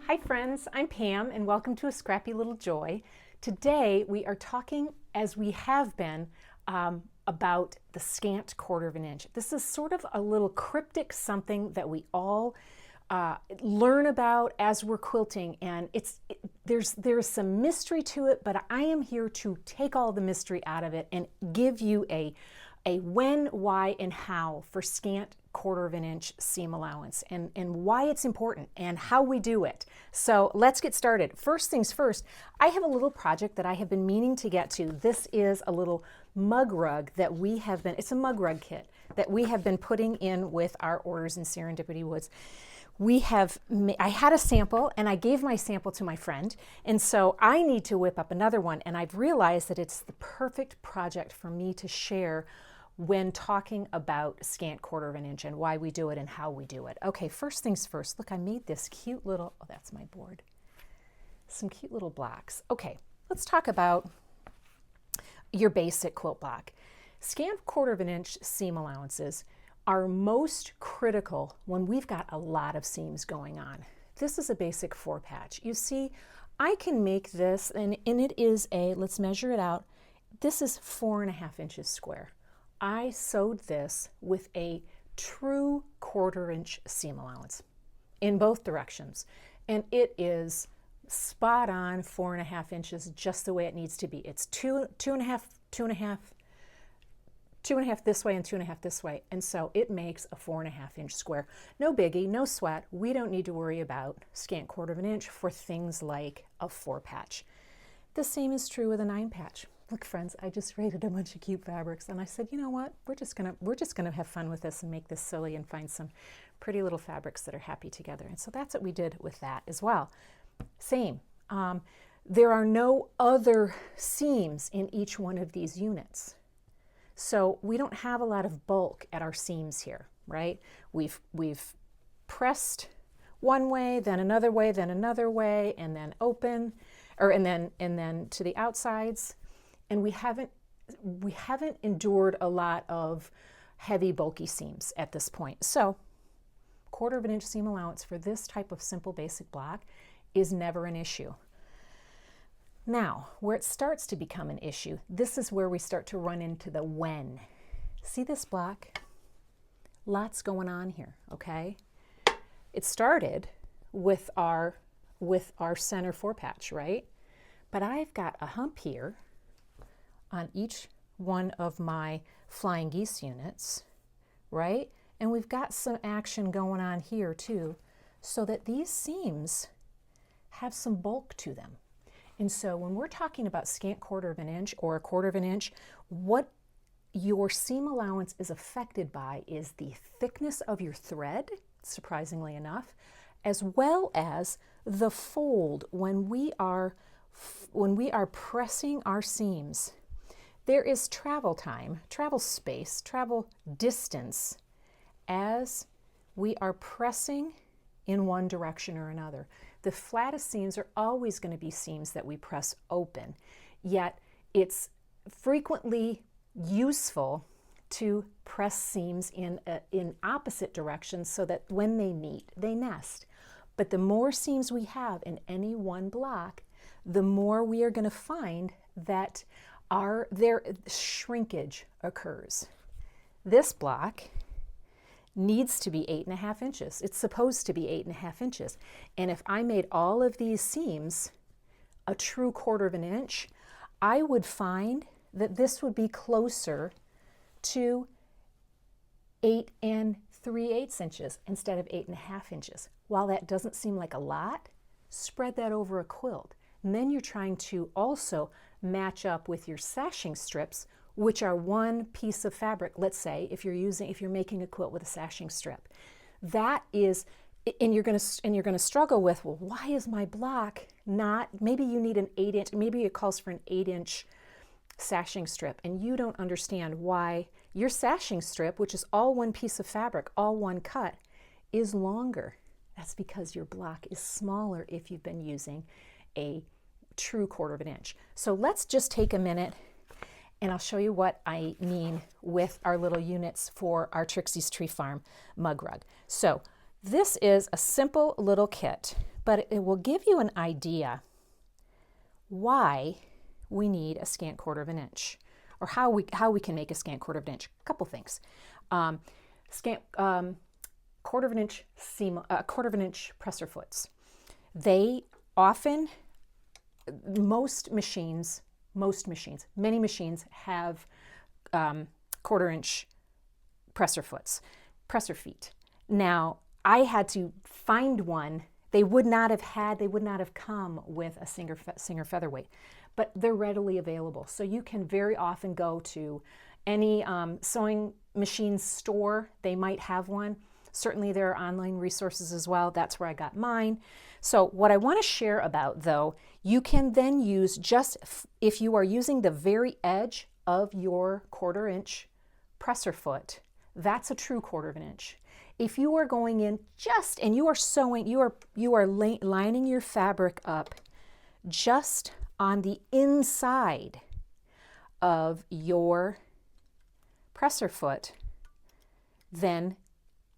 Hi friends, I'm Pam and welcome to A Scrappy Little Joy. Today we are talking, as we have been, about the scant 1/4 of an inch. This is sort of a little cryptic something that we all learn about as we're quilting, and there's some mystery to it, but I am here to take all the mystery out of it and give you a when, why, and how for scant 1/4 of an inch seam allowance, and why it's important and how we do it. So let's get started. First things first, I have a little project that I have been meaning to get to. This is a little mug rug that we have been, it's a mug rug kit that we have been putting in with our orders in Serendipity Woods. I had a sample and I gave my sample to my friend, and so I need to whip up another one, and I've realized that it's the perfect project for me to share when talking about scant 1/4 of an inch and why we do it and how we do it. Okay, first things first. Look, I made this cute little, oh, that's my board. Some cute little blocks. Okay, let's talk about your basic quilt block. Scant 1/4 of an inch seam allowances are most critical when we've got a lot of seams going on. This is a basic 4 patch. You see, I can make this, and it is let's measure it out. This is 4.5 inches square. I sewed this with a true 1/4 inch seam allowance in both directions, and it is spot on 4.5 inches, just the way it needs to be. It's two and a half this way and 2.5 this way, and so it makes a 4.5 inch square. No biggie, no sweat. We don't need to worry about scant 1/4 of an inch for things like a 4 patch. The same is true with a 9 patch. Look, friends, I just rated a bunch of cute fabrics, and I said, you know what? We're just gonna have fun with this and make this silly and find some pretty little fabrics that are happy together. And so that's what we did with that as well. Same. There are no other seams in each one of these units, so we don't have a lot of bulk at our seams here, right? We've pressed one way, then another way, then another way, and then open, and then to the outsides. And we haven't endured a lot of heavy, bulky seams at this point. So 1/4 of an inch seam allowance for this type of simple basic block is never an issue. Now, where it starts to become an issue, this is where we start to run into the when. See this block? Lots going on here, okay? It started with our center 4 patch, right? But I've got a hump here on each one of my flying geese units, right? And we've got some action going on here too, so that these seams have some bulk to them. And so when we're talking about scant 1/4 of an inch or a 1/4 of an inch, what your seam allowance is affected by is the thickness of your thread, surprisingly enough, as well as the fold. When we are pressing our seams, there is travel time, travel space, travel distance as we are pressing in one direction or another. The flattest seams are always going to be seams that we press open, yet it's frequently useful to press seams in opposite directions so that when they meet, they nest. But the more seams we have in any one block, the more we are going to find that their shrinkage occurs. This block needs to be 8.5 inches. It's supposed to be 8.5 inches. And if I made all of these seams a true 1/4 of an inch, I would find that this would be closer to 8 3/8 inches instead of 8.5 inches. While that doesn't seem like a lot, spread that over a quilt. And then you're trying to also match up with your sashing strips, which are one piece of fabric. Let's say if you're making a quilt with a sashing strip, that is, and you're going to struggle with, well, why is my block not? Maybe you need an 8 inch. Maybe it calls for an 8 inch sashing strip, and you don't understand why your sashing strip, which is all one piece of fabric, all one cut, is longer. That's because your block is smaller if you've been using a true 1/4 of an inch. So let's just take a minute and I'll show you what I mean with our little units for our Trixie's Tree Farm mug rug. So this is a simple little kit but it will give you an idea why we need a scant 1/4 inch, or how we can make a scant 1/4 inch. A couple things. Scant 1/4 inch seam, 1/4 inch presser foots. They often, many machines have 1/4 inch presser feet. Now, I had to find one. They would not have come with a Singer featherweight, but they're readily available. So you can very often go to any sewing machine store. They might have one. Certainly there are online resources as well. That's where I got mine. So what I want to share about, though, you can then use, just if you are using the very edge of your 1/4 inch presser foot, that's a true 1/4 inch. If you are going in just, and you are sewing, you are lining your fabric up just on the inside of your presser foot, then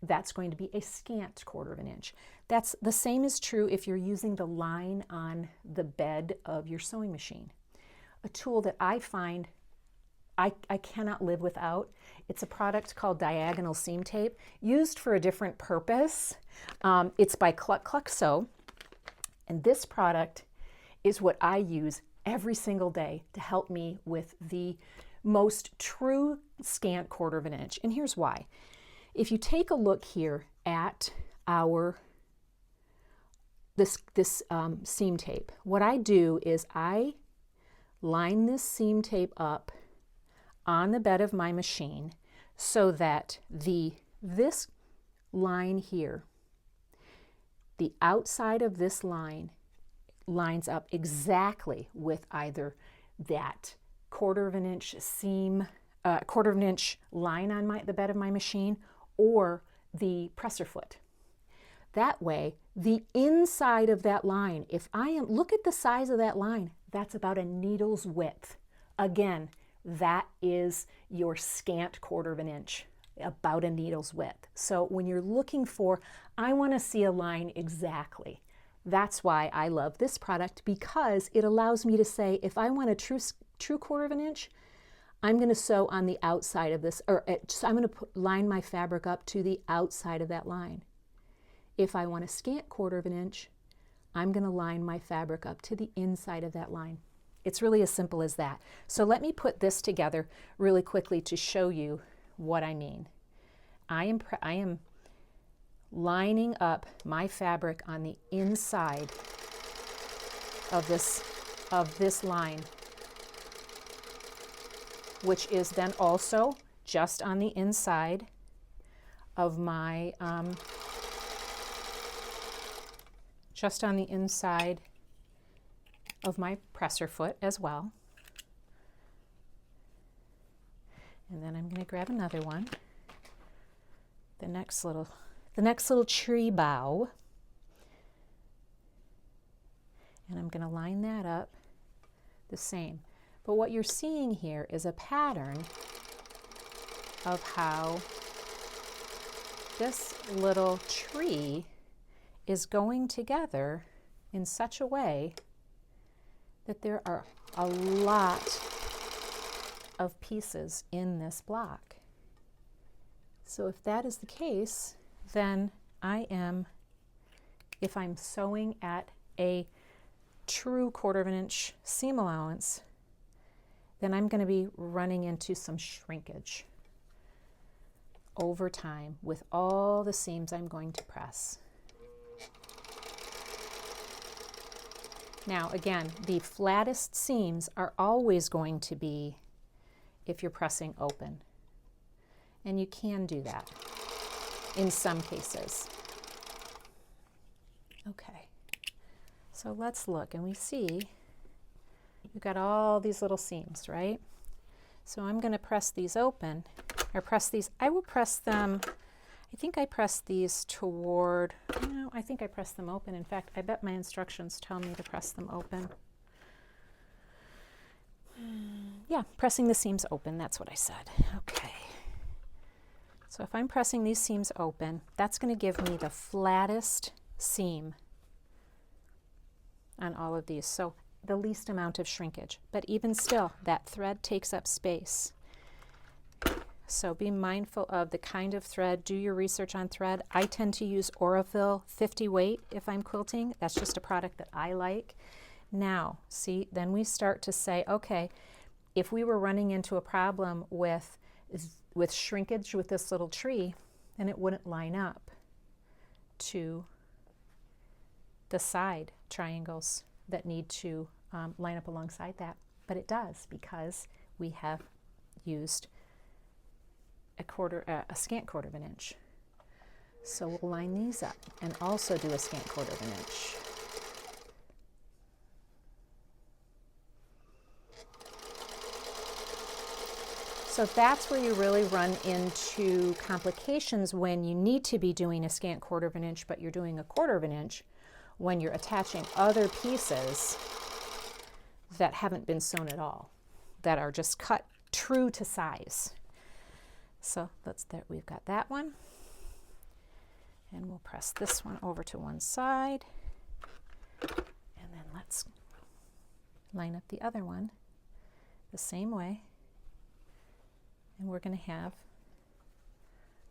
that's going to be a scant 1/4 inch. That's the same is true if you're using the line on the bed of your sewing machine. A tool that I find I cannot live without. It's a product called diagonal seam tape, used for a different purpose. It's by Cluck Cluck Sew, and this product is what I use every single day to help me with the most true scant 1/4 inch. And here's why. If you take a look here at this seam tape, what I do is I line this seam tape up on the bed of my machine so that this line here, the outside of this line, lines up exactly with either that 1/4 inch seam, 1/4 inch line on the bed of my machine, or the presser foot. That way, the inside of that line, look at the size of that line, that's about a needle's width. Again, that is your scant 1/4 inch, about a needle's width. So when you're looking for, I want to see a line exactly. That's why I love this product, because it allows me to say, if I want a true 1/4 inch, I'm going to sew on the outside of this, or I'm going to line my fabric up to the outside of that line. If I want a scant 1/4 inch, I'm going to line my fabric up to the inside of that line. It's really as simple as that. So let me put this together really quickly to show you what I mean. I am lining up my fabric on the inside of this line, which is then also just on the inside of my presser foot as well. And then I'm going to grab another one, the next little tree bough, and I'm going to line that up the same. But what you're seeing here is a pattern of how this little tree is going together in such a way that there are a lot of pieces in this block. So if that is the case, then if I'm sewing at a true 1/4 inch seam allowance, then I'm going to be running into some shrinkage over time with all the seams I'm going to press. Now again, the flattest seams are always going to be if you're pressing open. And you can do that in some cases. Okay, so let's look, and we see we've got all these little seams, right? So I'm going to press these open, or press these, I will press them, I think I press these toward, no, I think I press them open. In fact, I bet my instructions tell me to press them open. Yeah, pressing the seams open, that's what I said. Okay. So if I'm pressing these seams open, that's going to give me the flattest seam on all of these. So the least amount of shrinkage, but even still, that thread takes up space. So be mindful of the kind of thread. Do your research on thread. I tend to use Aurifil 50 weight if I'm quilting. That's just a product that I like. Now, see, then we start to say, okay, if we were running into a problem with shrinkage with this little tree, then it wouldn't line up to the side triangles that need to line up alongside that. But it does, because we have used a scant quarter of an inch. So we'll line these up and also do a scant quarter of an inch. So that's where you really run into complications, when you need to be doing a scant quarter of an inch, but you're doing a quarter of an inch when you're attaching other pieces that haven't been sewn at all, that are just cut true to size. So we've got that one, and we'll press this one over to one side, and then let's line up the other one the same way, and we're going to have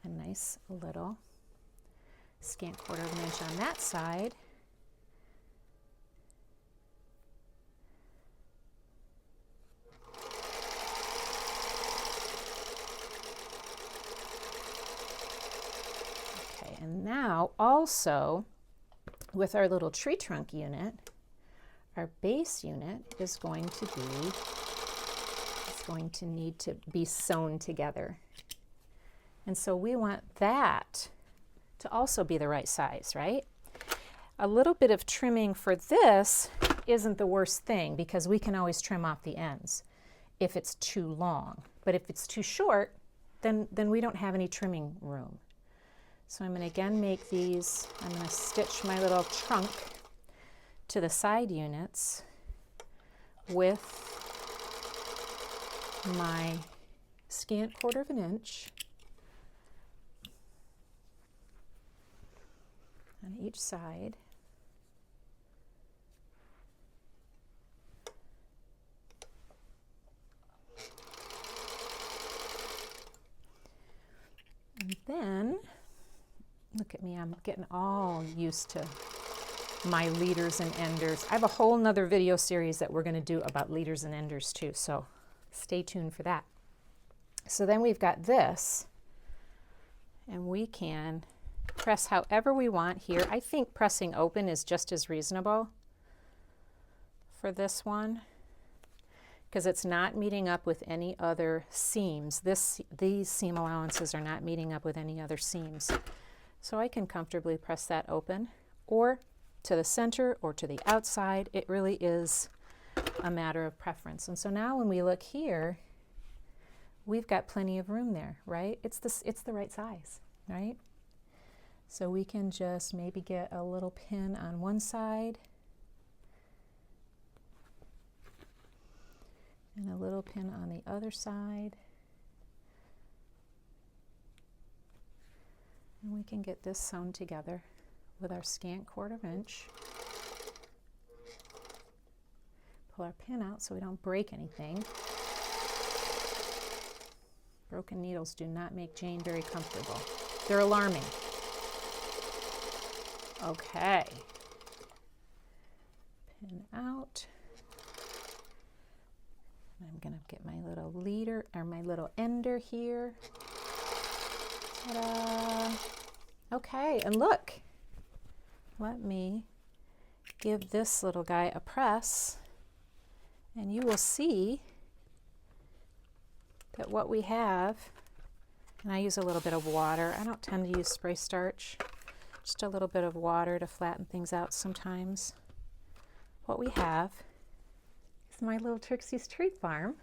a nice little scant quarter of an inch on that side. And now also with our little tree trunk unit, our base unit is going to need to be sewn together. And so we want that to also be the right size, right? A little bit of trimming for this isn't the worst thing, because we can always trim off the ends if it's too long. But if it's too short, then we don't have any trimming room. So I'm going to again make these, I'm going to stitch my little trunk to the side units with my scant quarter of an inch on each side. And then, look at me, I'm getting all used to my leaders and enders. I have a whole nother video series that we're going to do about leaders and enders too, so stay tuned for that. So then we've got this, and we can press however we want here. I think pressing open is just as reasonable for this one, because it's not meeting up with any other seams. These seam allowances are not meeting up with any other seams. So I can comfortably press that open, or to the center or to the outside. It really is a matter of preference. And so now when we look here, we've got plenty of room there, right? It's the right size, right? So we can just maybe get a little pin on one side and a little pin on the other side. And we can get this sewn together with our scant quarter of inch. Pull our pin out so we don't break anything. Broken needles do not make Jane very comfortable. They're alarming. Okay. Pin out. I'm going to get my little leader, or my little ender here. Ta-da! Okay, and look, let me give this little guy a press, and you will see that what we have, and I use a little bit of water. I don't tend to use spray starch, just a little bit of water to flatten things out sometimes. What we have is my little Trixie's Tree Farm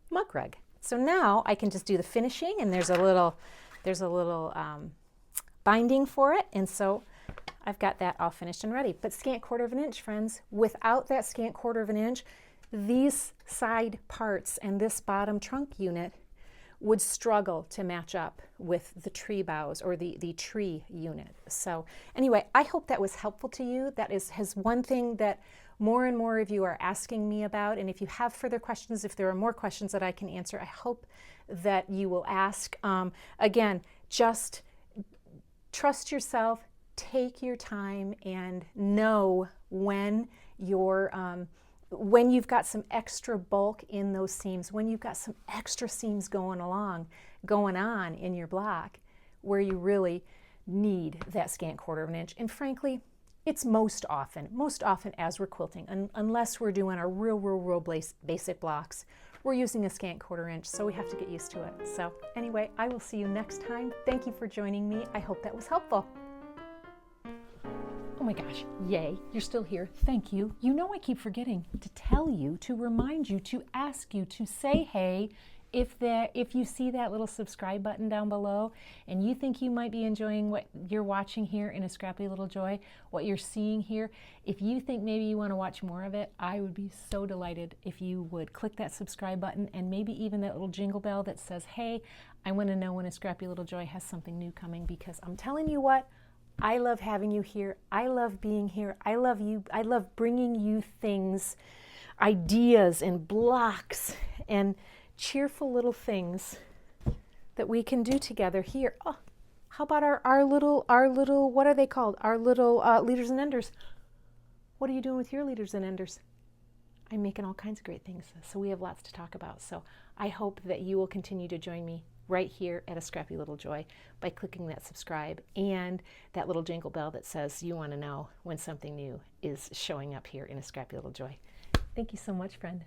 mug rug. So now I can just do the finishing, and there's a little binding for it, and so I've got that all finished and ready. But scant quarter of an inch, friends. Without that scant quarter of an inch, these side parts and this bottom trunk unit would struggle to match up with the tree boughs or the tree unit. So anyway, I hope that was helpful to you. That has one thing that more and more of you are asking me about. And if you have further questions, if there are more questions that I can answer, I hope that you will ask. Again, just trust yourself, take your time, and know when you've got some extra bulk in those seams, when you've got some extra seams going on in your block, where you really need that scant 1/4 inch. And frankly, it's most often as we're quilting, unless we're doing our real basic blocks, we're using a scant 1/4 inch, so we have to get used to it. So anyway, I will see you next time. Thank you for joining me. I hope that was helpful. Oh my gosh, yay, you're still here. Thank you. You know I keep forgetting to tell you, to remind you, to ask you, to say hey, if you see that little subscribe button down below and you think you might be enjoying what you're watching here in A Scrappy Little Joy, what you're seeing here, if you think maybe you want to watch more of it, I would be so delighted if you would click that subscribe button and maybe even that little jingle bell that says, hey, I want to know when A Scrappy Little Joy has something new coming, because I'm telling you what, I love having you here. I love being here. I love you. I love bringing you things, ideas and blocks and cheerful little things that we can do together here. Oh, how about our little, what are they called? Our little leaders and enders. What are you doing with your leaders and enders? I'm making all kinds of great things, so we have lots to talk about. So I hope that you will continue to join me right here at A Scrappy Little Joy by clicking that subscribe and that little jingle bell that says you want to know when something new is showing up here in A Scrappy Little Joy. Thank you so much, friend.